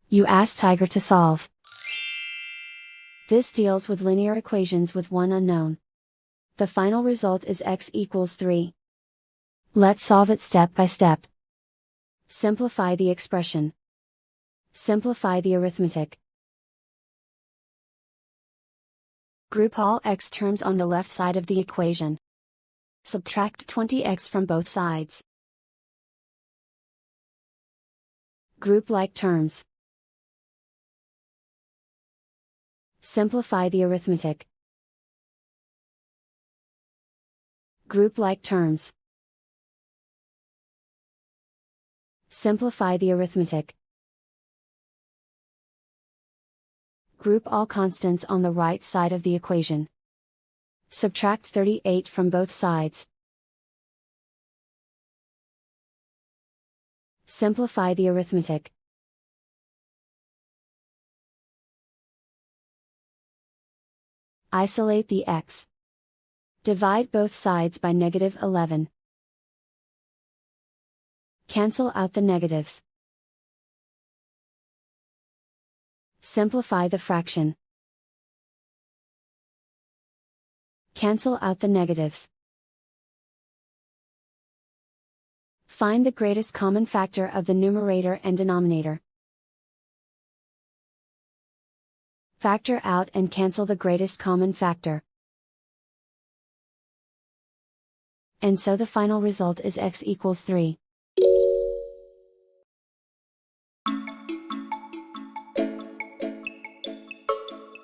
You ask Tiger to solve. This deals with linear equations with one unknown. The final result is x equals 3. Let's solve it step by step. Simplify the expression. Simplify the arithmetic. Group all x terms on the left side of the equation. Subtract 20x from both sides. Group like terms. Simplify the arithmetic. Group like terms. Simplify the arithmetic. Group all constants on the right side of the equation. Subtract 38 from both sides. Simplify the arithmetic. Isolate the x. Divide both sides by -11. Cancel out the negatives. Simplify the fraction. Cancel out the negatives. Find the greatest common factor of the numerator and denominator. Factor out and cancel the greatest common factor. And so the final result is x equals 3.